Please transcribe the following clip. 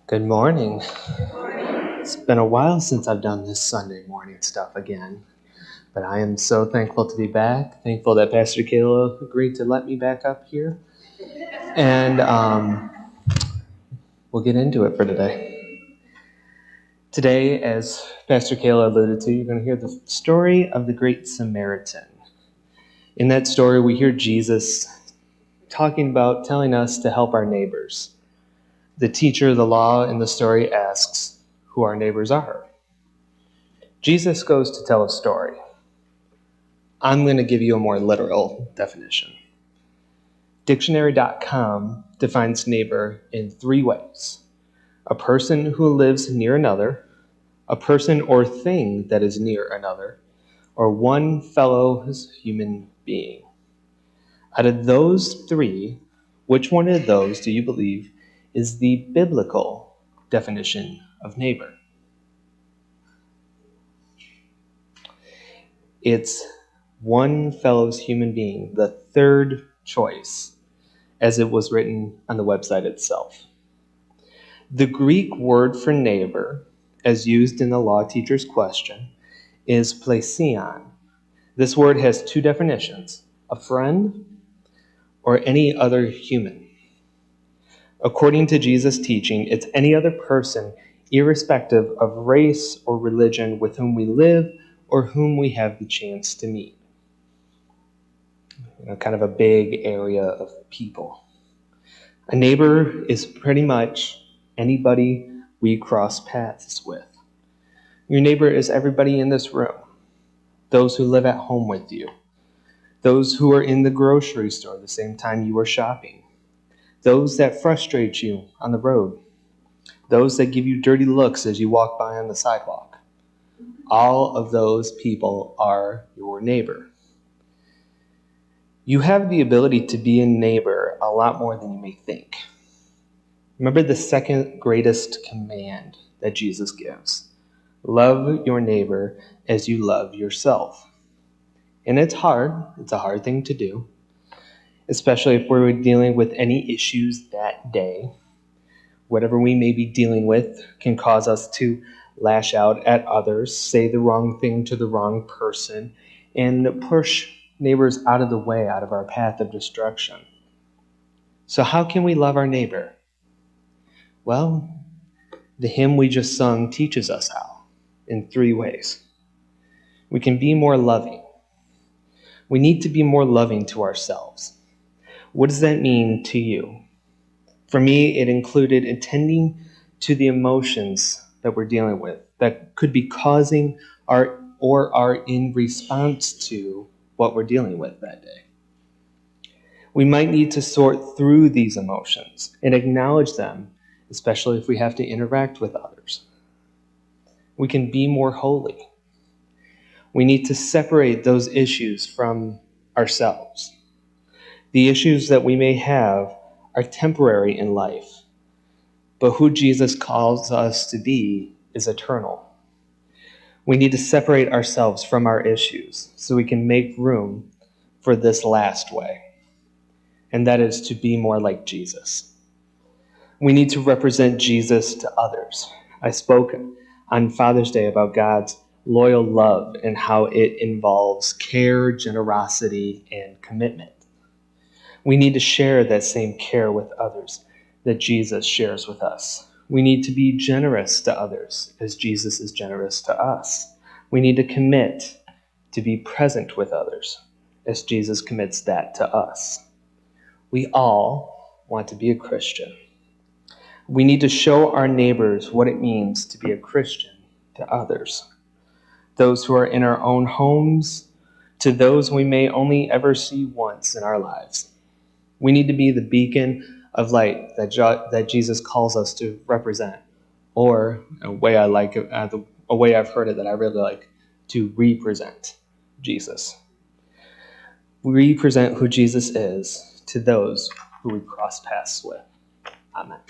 Good morning. It's been a while since I've done this Sunday morning stuff again, but I am so thankful to be back. Thankful that Pastor Kayla agreed to let me back up here. And we'll get into it for today. Today, as Pastor Kayla alluded to, you're going to hear the story of the Great Samaritan. In that story, we hear Jesus telling us to help our neighbors. The teacher of the law in the story asks who our neighbors are. Jesus goes to tell a story. I'm going to give you a more literal definition. Dictionary.com defines neighbor in 3 ways. A person who lives near another, a person or thing that is near another, or one fellow human being. Out of those 3, which one of those do you believe is the biblical definition of neighbor? It's one fellow human being, the third choice, as it was written on the website itself. The Greek word for neighbor, as used in the law teacher's question, is plesion. This word has 2 definitions: a friend or any other human. According to Jesus' teaching, it's any other person, irrespective of race or religion, with whom we live or whom we have the chance to meet. Kind of a big area of people. A neighbor is pretty much anybody we cross paths with. Your neighbor is everybody in this room, those who live at home with you, those who are in the grocery store the same time you are shopping, those that frustrate you on the road, those that give you dirty looks as you walk by on the sidewalk. All of those people are your neighbor. You have the ability to be a neighbor a lot more than you may think. Remember the second greatest command that Jesus gives. Love your neighbor as you love yourself. And it's hard. It's a hard thing to do, especially if we're dealing with any issues that day. Whatever we may be dealing with can cause us to lash out at others, say the wrong thing to the wrong person, and push neighbors out of the way, out of our path of destruction. So how can we love our neighbor? Well, the hymn we just sung teaches us how, in 3 ways. We can be more loving. We need to be more loving to ourselves. What does that mean to you? For me, it included attending to the emotions that we're dealing with that could be causing or are in response to what we're dealing with that day. We might need to sort through these emotions and acknowledge them, especially if we have to interact with others. We can be more holy. We need to separate those issues from ourselves. The issues that we may have are temporary in life, but who Jesus calls us to be is eternal. We need to separate ourselves from our issues so we can make room for this last way, and that is to be more like Jesus. We need to represent Jesus to others. I spoke on Father's Day about God's loyal love and how it involves care, generosity, and commitment. We need to share that same care with others that Jesus shares with us. We need to be generous to others as Jesus is generous to us. We need to commit to be present with others as Jesus commits that to us. We all want to be a Christian. We need to show our neighbors what it means to be a Christian to others. Those who are in our own homes, to those we may only ever see once in our lives. We need to be the beacon of light that Jesus calls us to represent, or a way I like it, a way I've heard it that I really like, to represent Jesus. We represent who Jesus is to those who we cross paths with. Amen.